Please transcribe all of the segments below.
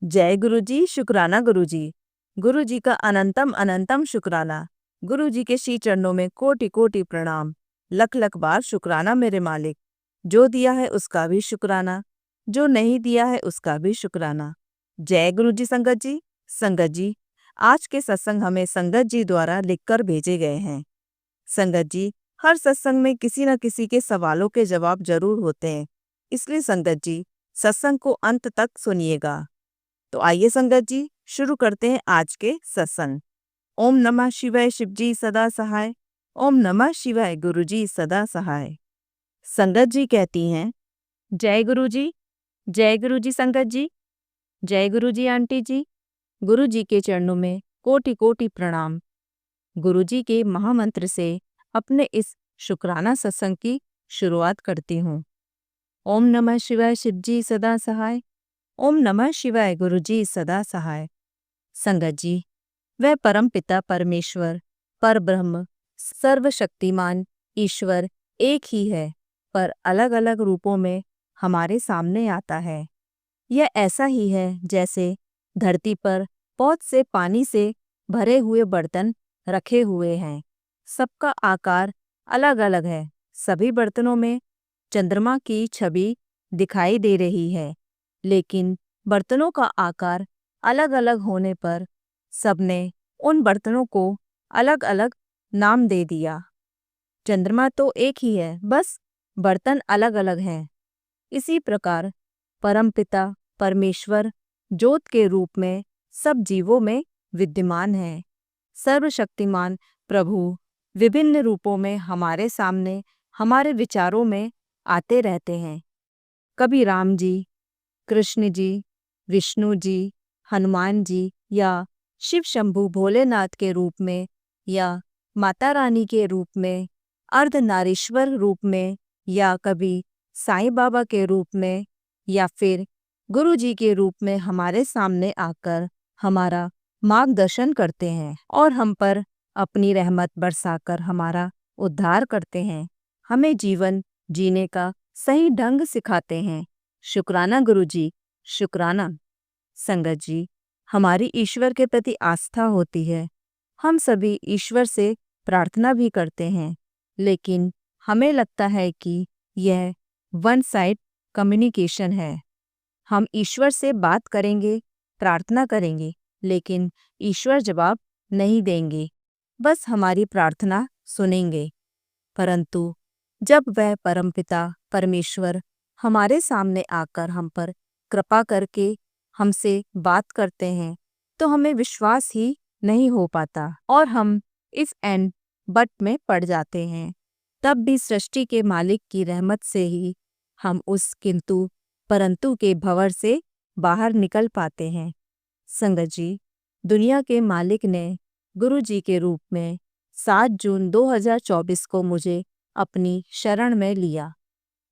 जय गुरु जी, शुक्राना गुरु जी। गुरु जी का अनंतम अनंतम शुक्राना। गुरु जी के श्री चरणों में कोटि कोटि प्रणाम। लख लख बार शुक्राना मेरे मालिक। जो दिया है उसका भी शुक्राना, जो नहीं दिया है उसका भी शुक्राना। जय गुरु जी। संगत जी, संगत जी, आज के सत्संग हमें संगत जी द्वारा लिखकर भेजे गए हैं। संगत जी, हर सत्संग में किसी न किसी के सवालों के जवाब जरूर होते हैं, इसलिए संगत जी सत्संग को अंत तक सुनिएगा। तो आइए संगत जी, शुरू करते हैं आज के सत्संग। ओम नमः शिवाय, शिव जी सदा सहाय। ओम नमः शिवाय, गुरु जी सदा सहाय। संगत जी कहती हैं, जय गुरु जी, जय गुरु जी। संगत जी, जय गुरु जी। आंटी जी, गुरु जी के चरणों में कोटि कोटि प्रणाम। गुरु जी के महामंत्र से अपने इस शुक्राना सत्संग की शुरुआत करती हूँ। ओम नमः शिवाय, शिव जी सदा सहाय। ओम नमः शिवाय, गुरु जी सदा सहाय। संगत जी, वह परम पिता परमेश्वर, पर ब्रह्म, सर्वशक्तिमान ईश्वर एक ही है, पर अलग अलग रूपों में हमारे सामने आता है। यह ऐसा ही है जैसे धरती पर बहुत से पानी से भरे हुए बर्तन रखे हुए हैं। सबका आकार अलग अलग है। सभी बर्तनों में चंद्रमा की छवि दिखाई दे रही है, लेकिन बर्तनों का आकार अलग अलग होने पर सबने उन बर्तनों को अलग अलग नाम दे दिया। चंद्रमा तो एक ही है, बस बर्तन अलग अलग हैं। इसी प्रकार परमपिता परमेश्वर ज्योत के रूप में सब जीवों में विद्यमान है। सर्वशक्तिमान प्रभु विभिन्न रूपों में हमारे सामने, हमारे विचारों में आते रहते हैं। कभी राम जी, कृष्ण जी, विष्णु जी, हनुमान जी या शिव शंभु भोलेनाथ के रूप में, या माता रानी के रूप में, अर्धनारीश्वर रूप में, या कभी साईं बाबा के रूप में, या फिर गुरु जी के रूप में हमारे सामने आकर हमारा मार्गदर्शन करते हैं और हम पर अपनी रहमत बरसाकर हमारा उद्धार करते हैं, हमें जीवन जीने का सही ढंग सिखाते हैं। शुक्राना गुरु जी, शुक्राना। संगत जी, हमारी ईश्वर के प्रति आस्था होती है। हम सभी ईश्वर से प्रार्थना भी करते हैं, लेकिन हमें लगता है कि यह वन साइड कम्युनिकेशन है। हम ईश्वर से बात करेंगे, प्रार्थना करेंगे, लेकिन ईश्वर जवाब नहीं देंगे, बस हमारी प्रार्थना सुनेंगे। परंतु जब वह परमपिता परमेश्वर हमारे सामने आकर हम पर कृपा करके हमसे बात करते हैं, तो हमें विश्वास ही नहीं हो पाता और हम इफ एंड बट में पड़ जाते हैं। तब भी सृष्टि के मालिक की रहमत से ही हम उस किंतु परंतु के भंवर से बाहर निकल पाते हैं। संगत जी, दुनिया के मालिक ने गुरु जी के रूप में 7 जून 2024 को मुझे अपनी शरण में लिया।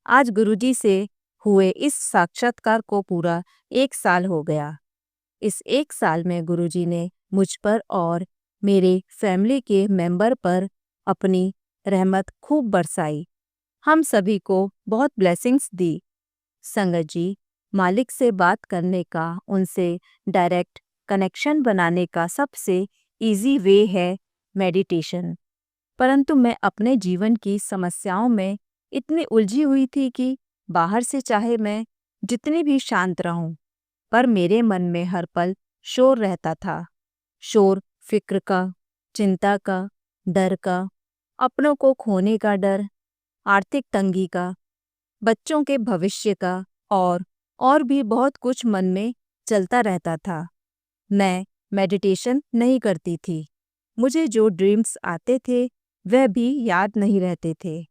आज गुरु जी से हुए इस साक्षात्कार को पूरा 1 साल हो गया। इस 1 साल में गुरु जी ने मुझ पर और मेरे फैमिली के मेंबर पर अपनी रहमत खूब बरसाई। हम सभी को बहुत ब्लेसिंग्स दी। संगत जी, मालिक से बात करने का, उनसे डायरेक्ट कनेक्शन बनाने का सबसे इजी वे है मेडिटेशन। परंतु मैं अपने जीवन की समस्याओं में इतनी उलझी हुई थी कि बाहर से चाहे मैं जितनी भी शांत रहूं, पर मेरे मन में हर पल शोर रहता था। शोर फिक्र का, चिंता का, डर का, अपनों को खोने का डर, आर्थिक तंगी का, बच्चों के भविष्य का और भी बहुत कुछ मन में चलता रहता था। मैं मेडिटेशन नहीं करती थी। मुझे जो ड्रीम्स आते थे वह भी याद नहीं रहते थे।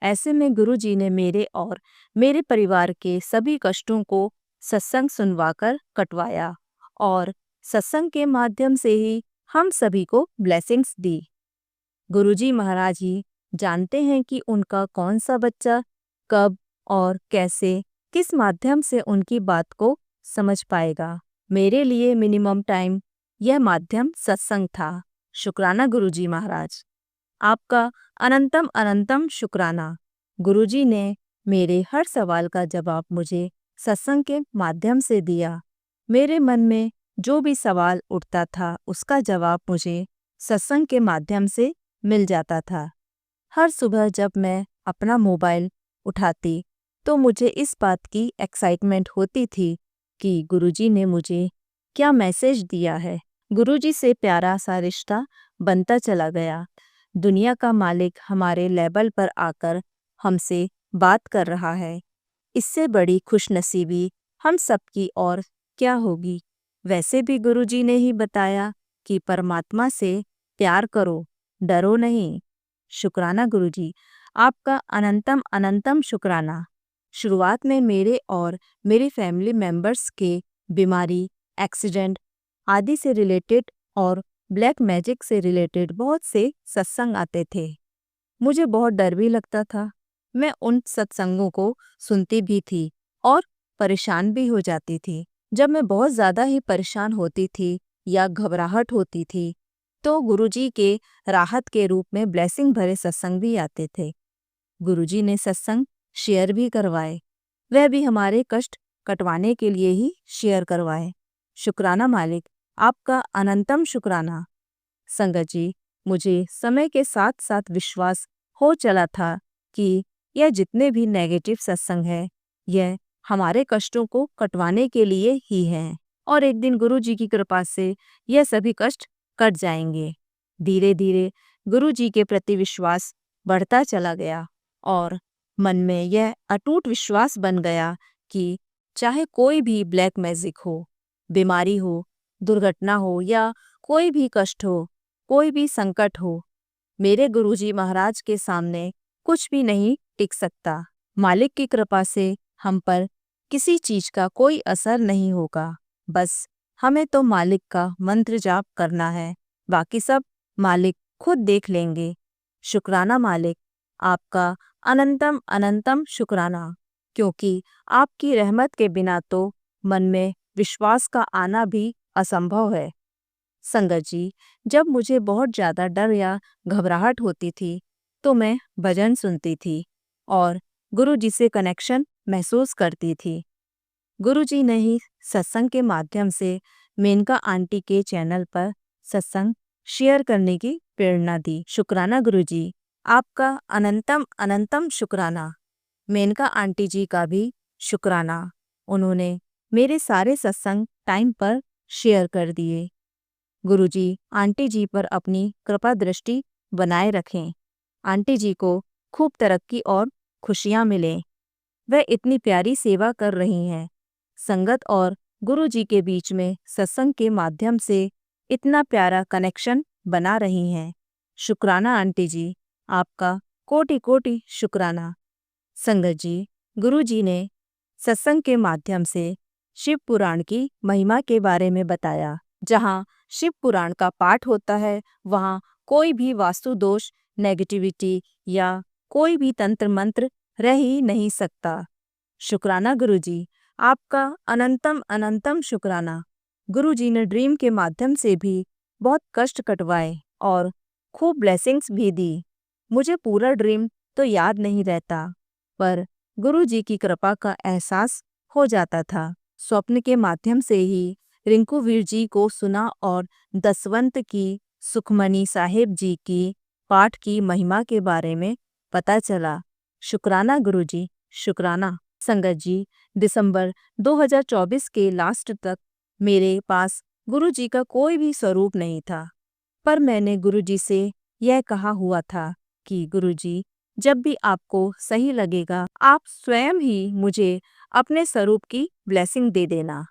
ऐसे में गुरु जी ने मेरे और मेरे परिवार के सभी कष्टों को सत्संग सुनवाकर कटवाया और सत्संग के माध्यम से ही हम सभी को ब्लेसिंग्स दी। गुरुजी महाराज ही जानते हैं कि उनका कौन सा बच्चा कब और कैसे, किस माध्यम से उनकी बात को समझ पाएगा। मेरे लिए मिनिमम टाइम यह माध्यम सत्संग था। शुक्राना गुरुजी महाराज, आपका अनंतम अनंतम शुक्राना। गुरुजी ने मेरे हर सवाल का जवाब मुझे सत्संग के माध्यम से दिया। मेरे मन में जो भी सवाल उठता था उसका जवाब मुझे सत्संग के माध्यम से मिल जाता था। हर सुबह जब मैं अपना मोबाइल उठाती तो मुझे इस बात की एक्साइटमेंट होती थी कि गुरुजी ने मुझे क्या मैसेज दिया है। गुरुजी से प्यारा सा रिश्ता बनता चला गया। दुनिया का मालिक हमारे लेवल पर आकर हमसे बात कर रहा है। इससे बड़ी खुशनसीबी हम सबकी और क्या होगी। वैसे भी गुरुजी ने ही बताया कि परमात्मा से प्यार करो, डरो नहीं। शुक्राना गुरुजी, आपका अनंतम अनंतम शुक्राना। शुरुआत में मेरे और मेरी फैमिली मेंबर्स के बीमारी, एक्सीडेंट आदि से रिलेटेड और ब्लैक मैजिक से रिलेटेड बहुत से सत्संग आते थे। मुझे बहुत डर भी लगता था। मैं उन सत्संगों को सुनती भी थी और परेशान भी हो जाती थी। जब मैं बहुत ज़्यादा ही परेशान होती थी या घबराहट होती थी तो गुरुजी के राहत के रूप में ब्लेसिंग भरे सत्संग भी आते थे। गुरुजी ने सत्संग शेयर भी करवाए, वह भी हमारे कष्ट कटवाने के लिए ही शेयर करवाए। शुक्राना मालिक, आपका अनंतम शुक्राना। संगत जी, मुझे समय के साथ साथ विश्वास हो चला था कि यह जितने भी नेगेटिव सत्संग है यह हमारे कष्टों को कटवाने के लिए ही हैं और एक दिन गुरुजी की कृपा से यह सभी कष्ट कट जाएंगे। धीरे धीरे गुरुजी के प्रति विश्वास बढ़ता चला गया और मन में यह अटूट विश्वास बन गया कि चाहे कोई भी ब्लैक मैजिक हो, बीमारी हो, दुर्घटना हो या कोई भी कष्ट हो, कोई भी संकट हो, मेरे गुरुजी महाराज के सामने कुछ भी नहीं टिक सकता। मालिक की कृपा से हम पर किसी चीज का कोई असर नहीं होगा। बस हमें तो मालिक का मंत्र जाप करना है, बाकी सब मालिक खुद देख लेंगे। शुक्राना मालिक, आपका अनंतम अनंतम शुक्राना, क्योंकि आपकी रहमत के बिना तो मन में विश्वास का आना भी असंभव है। संगत जी, जब मुझे बहुत ज़्यादा डर या घबराहट होती थी तो मैं भजन सुनती थी और गुरुजी से कनेक्शन महसूस करती थी। गुरुजी ने ही सत्संग के माध्यम से मेनका आंटी के चैनल पर सत्संग शेयर करने की प्रेरणा दी। शुक्राना गुरुजी, आपका अनंतम अनंतम शुक्राना। मेनका आंटी जी का भी शुक्राना, उन्होंने मेरे सारे सत्संग टाइम पर शेयर कर दिए। गुरुजी आंटी जी पर अपनी कृपा दृष्टि बनाए रखें। आंटी जी को खूब तरक्की और खुशियाँ मिलें। वह इतनी प्यारी सेवा कर रही हैं। संगत और गुरुजी के बीच में सत्संग के माध्यम से इतना प्यारा कनेक्शन बना रही हैं। शुक्राना आंटी जी, आपका कोटि कोटि शुक्राना। संगत जी, गुरुजी ने सत्संग के माध्यम से शिव पुराण की महिमा के बारे में बताया। जहाँ शिव पुराण का पाठ होता है वहाँ कोई भी वास्तु दोष, नेगेटिविटी या कोई भी तंत्र मंत्र रह ही नहीं सकता। शुक्राना गुरुजी, आपका अनंतम अनंतम शुक्राना। गुरुजी ने ड्रीम के माध्यम से भी बहुत कष्ट कटवाए और खूब ब्लेसिंग्स भी दी। मुझे पूरा ड्रीम तो याद नहीं रहता, पर गुरुजी की कृपा का एहसास हो जाता था। स्वप्न के माध्यम से ही रिंकू वीर जी को सुना और दसवंत की सुखमनी साहिब जी की पाठ की महिमा के बारे में पता चला। शुक्राना गुरुजी, शुक्राना। संगत जी, दिसंबर 2024 के लास्ट तक मेरे पास गुरुजी का कोई भी स्वरूप नहीं था, पर मैंने गुरुजी से यह कहा हुआ था कि गुरुजी, जब भी आपको सही लगेगा आप स्वयं ही मुझे अपने स्वरूप की ब्लेसिंग दे देना।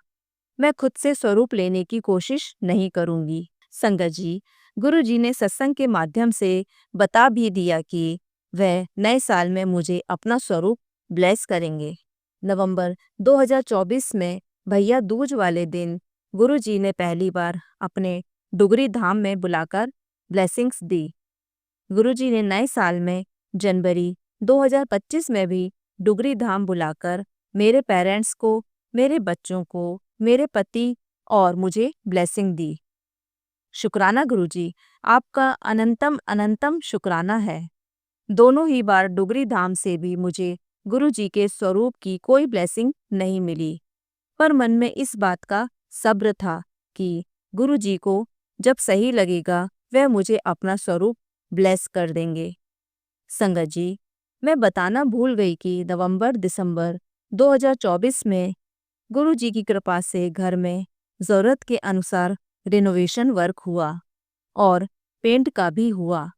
मैं खुद से स्वरूप लेने की कोशिश नहीं करूंगी। संगत जी, गुरुजी ने सत्संग के माध्यम से बता भी दिया कि वह नए साल में मुझे अपना स्वरूप ब्लेस करेंगे। नवंबर 2024 में भैया दूज वाले दिन गुरुजी ने पहली बार अपने डुगरी धाम में बुलाकर ब्लेसिंग्स दी। गुरुजी ने नए साल में जनवरी 2025 में भी डुगरी धाम बुलाकर मेरे पेरेंट्स को, मेरे बच्चों को, मेरे पति और मुझे ब्लेसिंग दी। शुक्राना गुरुजी, आपका अनंतम अनंतम शुक्राना है। दोनों ही बार डुगरी धाम से भी मुझे गुरुजी के स्वरूप की कोई ब्लेसिंग नहीं मिली, पर मन में इस बात का सब्र था कि गुरुजी को जब सही लगेगा वह मुझे अपना स्वरूप ब्लेस कर देंगे। संगत जी, मैं बताना भूल गई कि नवंबर-दिसंबर 2024 में गुरुजी की कृपा से घर में ज़रूरत के अनुसार रिनोवेशन वर्क हुआ और पेंट का भी हुआ।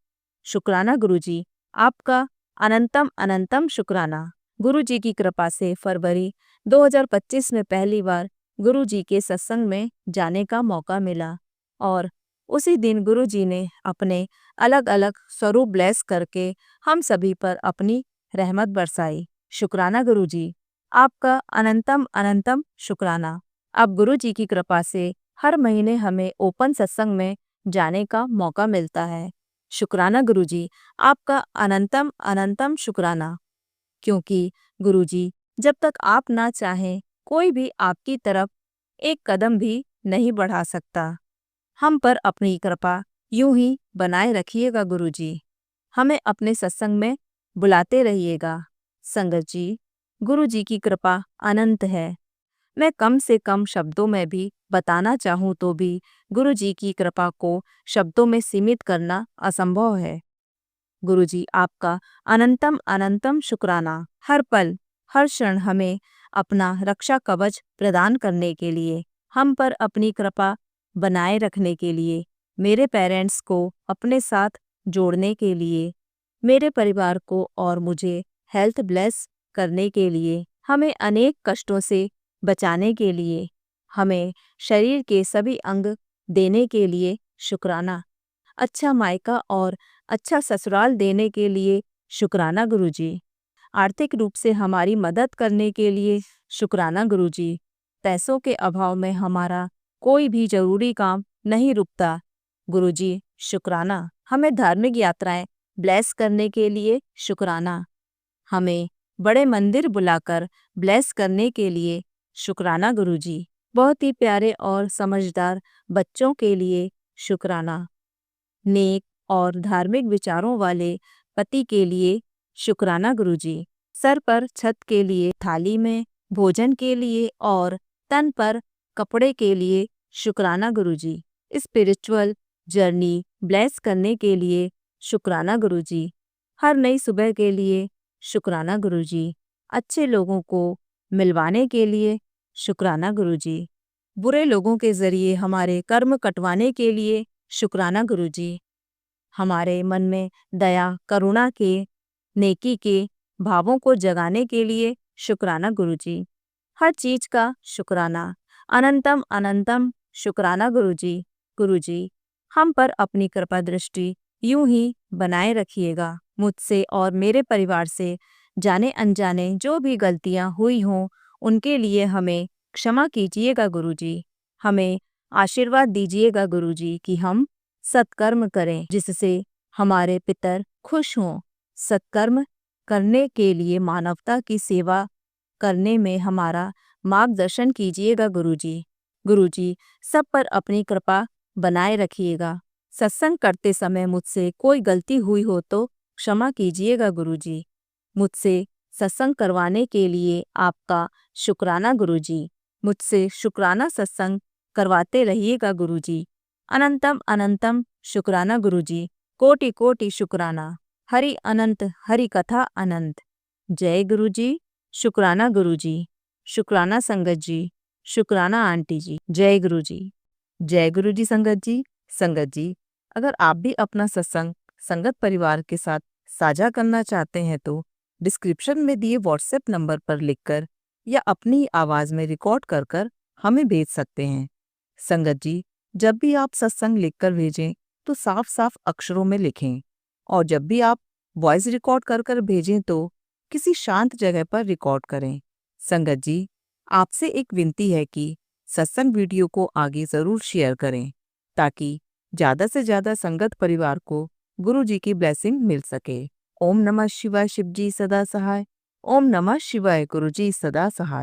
शुक्राना गुरुजी, आपका अनंतम अनंतम शुक्राना। गुरुजी की कृपा से फरवरी 2025 में पहली बार गुरुजी के सत्संग में जाने का मौका मिला और उसी दिन गुरुजी ने अपने अलग अलग स्वरूप ब्लेस करके हम सभी पर अपनी रहमत बरसाई। शुक्राना गुरुजी, आपका अनंतम अनंतम शुक्राना। अब गुरुजी की कृपा से हर महीने हमें ओपन सत्संग में जाने का मौका मिलता है। शुक्राना गुरुजी, आपका अनंतम अनंतम शुक्राना। क्योंकि गुरुजी, जब तक आप ना चाहें कोई भी आपकी तरफ एक कदम भी नहीं बढ़ा सकता। हम पर अपनी कृपा यूं ही बनाए रखिएगा गुरुजी। हमें अपने सत्संग में बुलाते रहिएगा। संगत जी, गुरुजी की कृपा अनंत है। मैं कम से कम शब्दों में भी बताना चाहूँ तो भी गुरुजी की कृपा को शब्दों में सीमित करना असंभव है। गुरुजी, आपका अनंतम अनंतम शुक्राना। हर पल हर क्षण हमें अपना रक्षा कवच प्रदान करने के लिए, हम पर अपनी कृपा बनाए रखने के लिए, मेरे पेरेंट्स को अपने साथ जोड़ने के लिए, मेरे परिवार को और मुझे हेल्थ ब्लेस करने के लिए, हमें अनेक कष्टों से बचाने के लिए, हमें शरीर के सभी अंग देने के लिए शुक्राना। अच्छा मायका और अच्छा ससुराल देने के लिए शुक्राना गुरुजी। आर्थिक रूप से हमारी मदद करने के लिए शुक्राना गुरुजी। पैसों के अभाव में हमारा कोई भी जरूरी काम नहीं रुकता गुरुजी, शुक्राना। हमें धार्मिक यात्राएं ब्लेस करने के लिए शुक्राना। हमें बड़े मंदिर बुलाकर ब्लेस करने के लिए शुक्राना गुरुजी। बहुत ही प्यारे और समझदार बच्चों के लिए शुक्राना। नेक और धार्मिक विचारों वाले पति के लिए शुक्राना गुरुजी। सर पर छत के लिए, थाली में भोजन के लिए और तन पर कपड़े के लिए शुक्राना गुरुजी। स्पिरिचुअल जर्नी ब्लेस करने के लिए शुक्राना गुरुजी। हर नई सुबह के लिए शुक्राना गुरुजी। अच्छे लोगों को मिलवाने के लिए शुक्राना गुरुजी। बुरे लोगों के जरिए हमारे कर्म कटवाने के लिए शुक्राना गुरुजी। हमारे मन में दया, करुणा के, नेकी के भावों को जगाने के लिए शुक्राना गुरुजी। हर चीज का शुक्राना। अनंतम अनंतम शुक्राना गुरुजी। गुरुजी, हम पर अपनी कृपा दृष्टि यूं ही बनाए रखिएगा। मुझसे और मेरे परिवार से जाने अनजाने जो भी गलतियां हुई हों उनके लिए हमें क्षमा कीजिएगा गुरुजी। हमें आशीर्वाद दीजिएगा गुरुजी कि हम सत्कर्म करें जिससे हमारे पितर खुश हों। सत्कर्म करने के लिए मानवता की सेवा करने में हमारा मार्गदर्शन कीजिएगा गुरुजी। गुरुजी, सब पर अपनी कृपा बनाए रखिएगा। सत्संग करते समय मुझसे कोई गलती हुई हो तो क्षमा कीजिएगा गुरुजी। मुझसे सत्संग करवाने के लिए आपका शुक्राना गुरुजी। मुझसे शुक्राना सत्संग करवाते रहिएगा गुरुजी। अनंतम अनंतम शुक्राना गुरुजी। कोटि कोटि शुक्राना। हरि अनंत, हरि कथा अनंत। जय गुरुजी। शुक्राना गुरुजी। शुक्राना संगत जी। शुक्राना आंटी जी। जय गुरुजी। जय गुरुजी संगत जी। संगत जी, अगर आप भी अपना सत्संग संगत परिवार के साथ साझा करना चाहते हैं तो डिस्क्रिप्शन में दिए व्हाट्सएप नंबर पर लिखकर या अपनी आवाज़ में रिकॉर्ड कर कर हमें भेज सकते हैं। संगत जी, जब भी आप सत्संग लिखकर भेजें तो साफ साफ अक्षरों में लिखें और जब भी आप वॉइस रिकॉर्ड कर कर भेजें तो किसी शांत जगह पर रिकॉर्ड करें। संगत जी, आपसे एक विनती है कि सत्संग वीडियो को आगे ज़रूर शेयर करें ताकि ज़्यादा से ज़्यादा संगत परिवार को गुरु जी की ब्लेसिंग मिल सके। ओम नमः शिवाय। शिव जी सदा सहाय। ओम नमः शिवाय। गुरु जी सदा सहाय।